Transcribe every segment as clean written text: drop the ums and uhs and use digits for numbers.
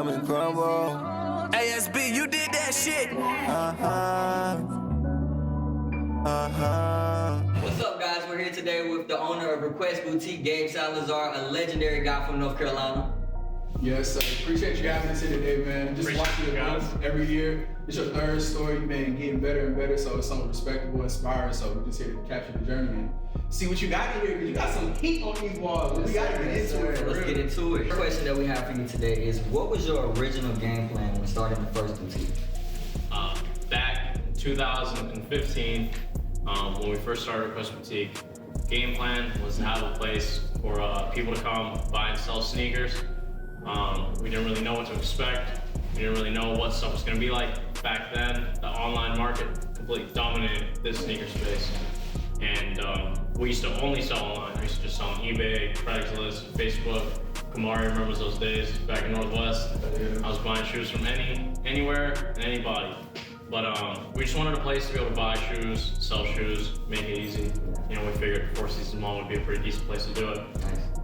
come and crumble. ASB, you did that shit. What's up, guys? We're here today with the owner of Request Boutique, Gabe Salazar, a legendary guy from North Carolina. Yes, sir. Appreciate you having us here today, man. Just watching your growth every year. It's your third store. You've been getting better and better, so it's something respectable, inspiring. So we're just here to capture the journey and see what you got in here, because you got some heat on these walls. We got to get into it. Let's get into it. The question that we have for you today is, what was your original game plan when starting the first boutique? Back in 2015, when we first started Request Boutique, game plan was to have a place for people to come buy and sell sneakers. We didn't really know what to expect. We didn't really know what stuff was going to be like. Back then, the online market completely dominated this sneaker space. And we used to only sell online. We used to just sell on eBay, Craigslist, Facebook. Kamari remembers those days back in Northwest. I was buying shoes from anywhere and anybody. But we just wanted a place to be able to buy shoes, sell shoes, make it easy. You know, we figured Four Seasons Mall would be a pretty decent place to do it.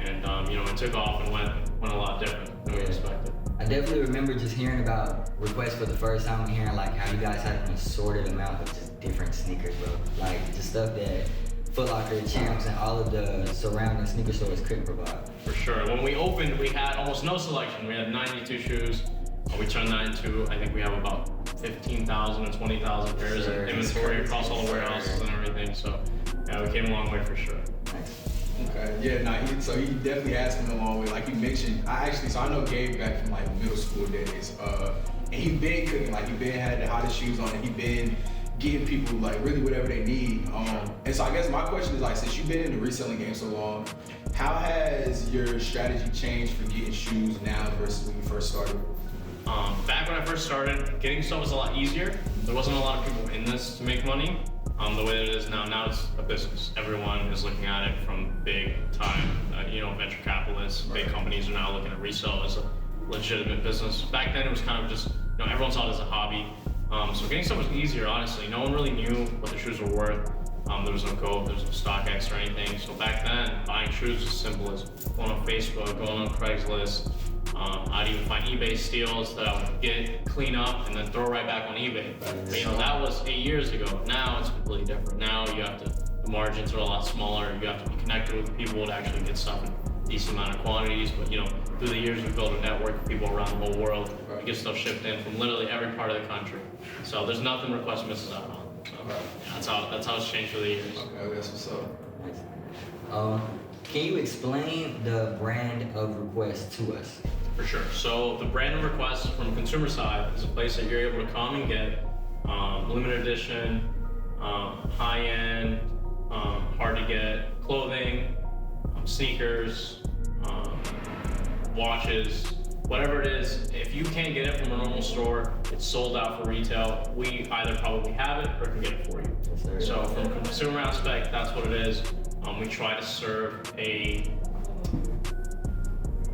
And you know, it took off and went a lot different than we expected. I definitely remember just hearing about Request for the first time and hearing like how you guys had an assorted amount of just different sneakers, bro. Like just stuff that Foot Locker, Champs, and all of the surrounding sneaker stores couldn't provide. For sure. When we opened, we had almost no selection. We had 92 shoes. We turned that into, I think we have about 15,000 or 20,000 pairs of inventory across all the warehouses and everything. So yeah, we came a long way for sure. Okay, yeah, so he definitely has come a long way. Like you mentioned, I know Gabe back from like middle school days, and he been cooking, like he been had the hottest shoes on, and he been getting people like really whatever they need. And so I guess my question is like, since you've been in the reselling game so long, how has your strategy changed for getting shoes now versus when you first started? Back when I first started, getting stuff was a lot easier. There wasn't a lot of people in this to make money. The way that it is now it's a business. Everyone is looking at it from big time, venture capitalists, big companies are now looking at resale as a legitimate business. Back then it was kind of just, everyone saw it as a hobby. So getting stuff was easier, honestly. No one really knew what the shoes were worth. There was no Go, there was no StockX or anything. So back then, buying shoes was as simple as going on Facebook, going on Craigslist. I'd even find eBay steals that I would get, clean up, and then throw right back on eBay. But that was 8 years ago. Now it's completely different. Now you have to, the margins are a lot smaller. You have to be connected with people to actually get stuff in decent amount of quantities. But through the years, we've built a network of people around the whole world. We get stuff shipped in from literally every part of the country. So there's nothing Request misses out on. So that's how it's changed for the years. Okay, that's what's up. Can you explain the brand of Request to us? For sure. So the brand of Request from consumer side is a place that you're able to come and get limited edition, high-end, hard to get clothing, sneakers, watches, whatever it is. If you can't get it from a normal store, it's sold out for retail. We either probably have it or can get it for you. So from a consumer aspect, that's what it is. We try to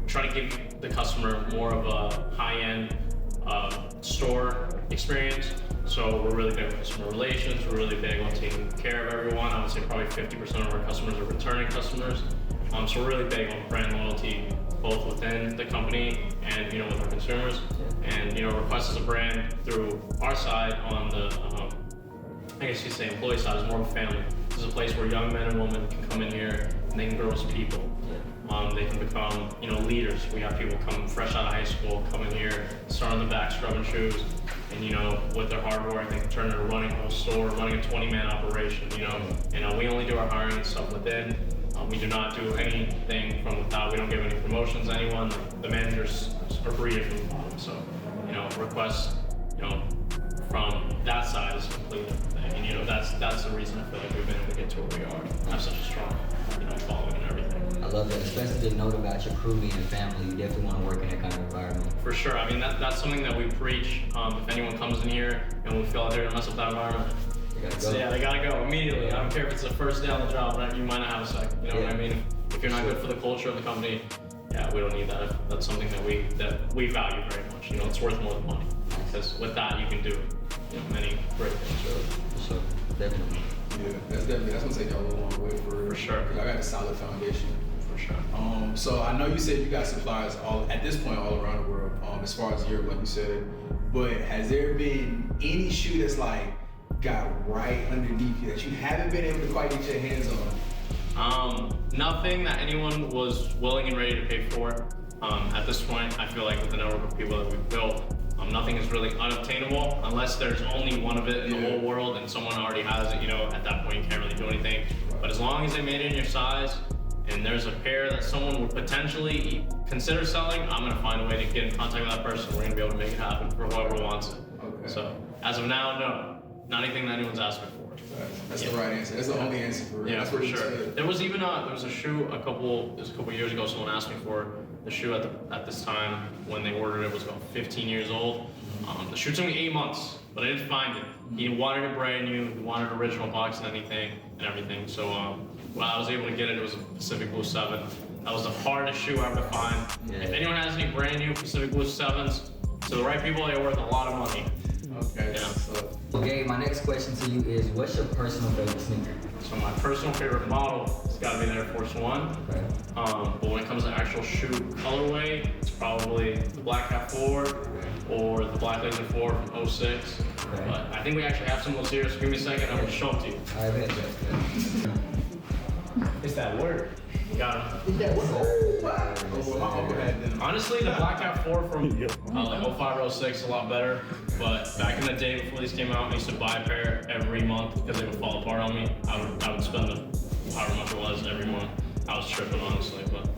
try to give the customer more of a high-end store experience. So we're really big on customer relations. We're really big on taking care of everyone. I would say probably 50% of our customers are returning customers. So we're really big on brand loyalty, both within the company and with our consumers. And Request is a brand through our side on the I guess you'd say employee side is more of a family. This is a place where young men and women can come in here and they can grow as people. They can become, leaders. We have people come fresh out of high school, come in here, start on the back scrubbing shoes, and with their hard work, they can turn into running a whole store, running a 20-man operation. And we only do our hiring and stuff within. We do not do anything from the top. We don't give any promotions to anyone. The managers are breeded from the bottom. So, Request, from that side is a completely different thing. And that's the reason I feel like we've been able to get to where we are. Have such a strong, following and everything. I love that, especially the note about your crew being a family. You definitely want to work in that kind of environment. For sure. I mean, that's something that we preach. If anyone comes in here and we feel like they're gonna mess up that environment, they gotta go immediately. I don't care if it's the first day on the job, right? You might not have a second. You know what I mean? If you're not good for the culture of the company, we don't need that. That's something that we value very much. It's worth more than money. Because with that, you can do many great things. Really. So definitely. Yeah, that's gonna take y'all a long way for sure. I got a solid foundation. For sure. So I know you said you got suppliers at this point all around the world, as far as Europe, like you said. But has there been any shoe that's like got right underneath you that you haven't been able to quite get your hands on? Nothing that anyone was willing and ready to pay for. At this point, I feel like with the network of people that we've built, nothing is really unobtainable unless there's only one of it in the whole world and someone already has it. You know, at that point you can't really do anything. But as long as they made it in your size and there's a pair that someone would potentially consider selling, I'm gonna find a way to get in contact with that person. We're gonna be able to make it happen for whoever wants it. Okay. So as of now, no, not anything that anyone's asked me for. That's the right answer. That's the only answer for real. Yeah, That's for what sure. said. There was even there was a shoe a couple years ago. Someone asked me for the shoe at this time when they ordered it was about 15 years old. The shoe took me 8 months, but I didn't find it. He wanted it brand new. He wanted original box and everything. So when I was able to get it, it was a Pacific Blue 7. That was the hardest shoe ever to find. Yeah. If anyone has any brand new Pacific Blue 7s, to the right people, they're worth a lot of money. Okay. Yeah. So, Okay, my next question to you is, what's your personal favorite sneaker? So my personal favorite model has got to be the Air Force One. Okay. But when it comes to actual shoe colorway, it's probably the Black Hat 4 or the Black Laser 4 from 06. Okay. But I think we actually have some of those here, so give me a second, I'm gonna show them to you. I bet that. It's that word. You got 'em. oh, my uncle had them. Honestly, the Black Hat 4 from like 05 or 06 is a lot better. But back in the day before these came out, I used to buy a pair every month because they would fall apart on me. I would spend however much it was every month. I was tripping, honestly. But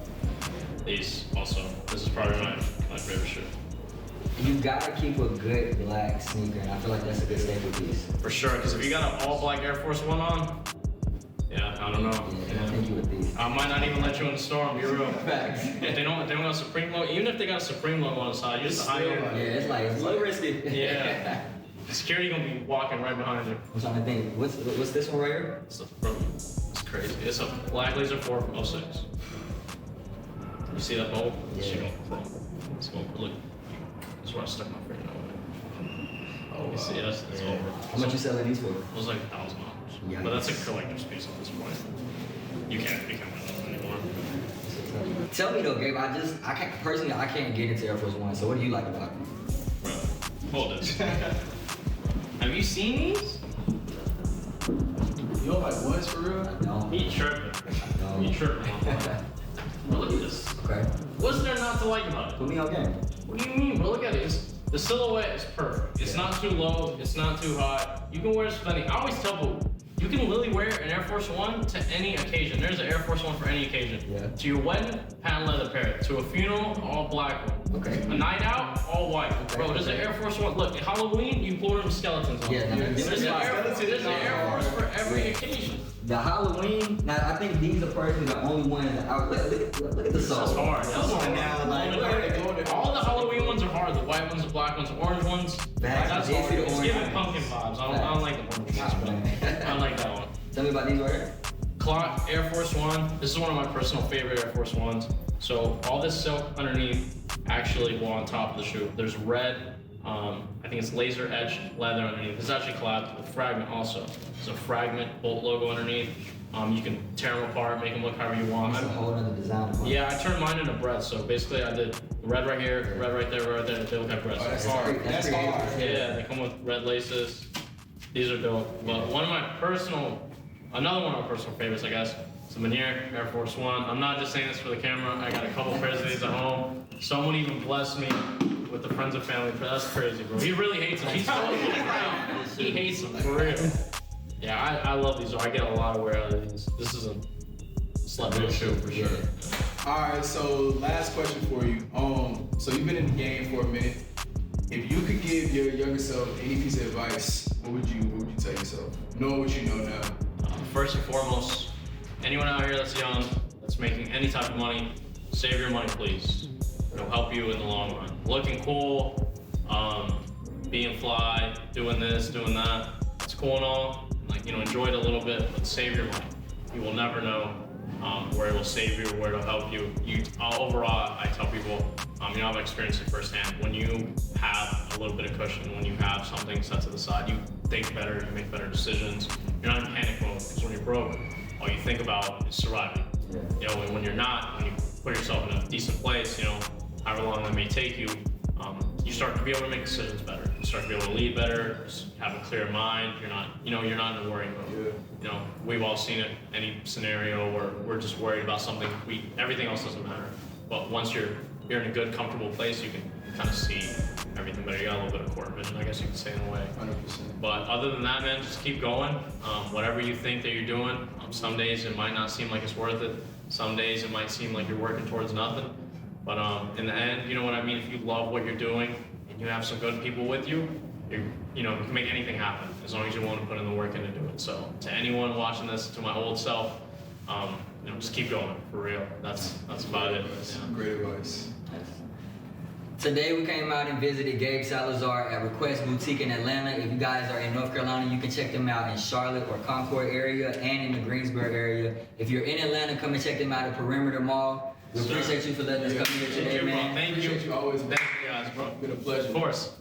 these also, this is probably my favorite shoe. You gotta keep a good black sneaker, and I feel like that's a good staple piece. For sure, because if you got an all black Air Force One on, yeah, I don't know. Yeah, I think you with these. I might not even let you in the store, I'll be real. Facts. If they don't got a Supreme logo, even if they got a Supreme logo on the side, you're just hiding. Yeah, it's like, it's a little risky. Yeah. Security gonna be walking right behind you. I'm trying to think, what's this one right here? It's crazy. It's a Black Laser 4 from 06. You see that bolt? Yeah. It's going, look. That's where I stuck my finger in. You see, it's over. How much you selling these for? It was like $1,000. Yikes. But that's a collector's piece at this point. You can't win them anymore. Tell me though, Gabe, I can't get into Air Force One, so what do you like about them? Bro, hold this. Have you seen these? You know like ones for real? No. He tripping. No. He tripping. Bro, look at this. Okay. What's there not to like about it? Put me on game. What do you mean, bro? Look at it. The silhouette is perfect. It's not too low. It's not too high. You can wear this with any. I always tell people, you can literally wear an Air Force One to any occasion. There's an Air Force One for any occasion. Yeah. To your wedding, patent leather pair. To a funeral, all black one. Okay. A night out, all white. Okay. Bro, there's an Air Force One. Look, at Halloween, you put them skeletons on. Yeah, There's an Air Force for every occasion. The Halloween, now I think these are personally the only ones that look at the sole. That's hard. Come on now, like, All the Halloween ones are hard. The white ones, the black ones, the orange ones. That's They hard. see the It's orange giving ones. pumpkin vibes. I don't like the orange ones, but I like that one. Tell me about these right here. Clock Air Force One. This is one of my personal favorite Air Force Ones. So all this silk underneath actually will on top of the shoe. There's red, I think it's laser etched leather underneath. This is actually collabed with Fragment also. There's a Fragment bolt logo underneath. You can tear them apart, make them look however you want. It's a whole other design. Yeah, I turned mine into bread. So basically I did red right here, red right there, red right there. They look like bread. So it's hard. That's That's hard. hard. Yeah, they come with red laces. These are dope. But another one of my personal favorites, I guess, is the Manier Air Force One. I'm not just saying this for the camera. I got a couple pairs of these at home. Someone even blessed me with the friends and family. That's crazy, bro. He really hates them. He's throwing them around. He hates them, for real. Yeah, I love these. I get a lot of wear out of these. This is a slept-in shoe for sure. All right, so last question for you. So you've been in the game for a minute. If you could give your younger self any piece of advice, what would you tell yourself? Knowing what you know now. First and foremost, anyone out here that's young, that's making any type of money, save your money, please. It'll help you in the long run. Looking cool, being fly, doing this, doing that, it's cool and all. Like, enjoy it a little bit, but save your money. You will never know where it will save you or where it'll help you. Overall, I tell people, I've experienced it firsthand. When you have a little bit of cushion, when you have something set to the side, you think better, you make better decisions. You're not in panic mode, because when you're broke, all you think about is surviving. Yeah. You know, when you're not, when you put yourself in a decent place, you know, however long that may take you, you start to be able to make decisions better. You start to be able to lead better, just have a clear mind. You're not in a worry mode. Yeah. You know, we've all seen it, any scenario where we're just worried about something, everything else doesn't matter. But once you're in a good, comfortable place, you can kind of see everything better. You got a little bit of court vision, I guess you could say, in a way. 100%. But other than that, man, just keep going. Whatever you think that you're doing, some days it might not seem like it's worth it. Some days it might seem like you're working towards nothing. But in the end, you know what I mean? If you love what you're doing and you have some good people with you, you can make anything happen as long as you're willing to put in the work in to do it. So to anyone watching this, to my old self, just keep going, for real. That's about it. Yeah. Great advice. Today we came out and visited Gabe Salazar at Request Boutique in Atlanta. If you guys are in North Carolina, you can check them out in Charlotte or Concord area and in the Greensboro area. If you're in Atlanta, come and check them out at Perimeter Mall. We appreciate you for letting us come here today, man. Thank you. Appreciate you always. Thank you guys, bro. It's been a pleasure. Of course.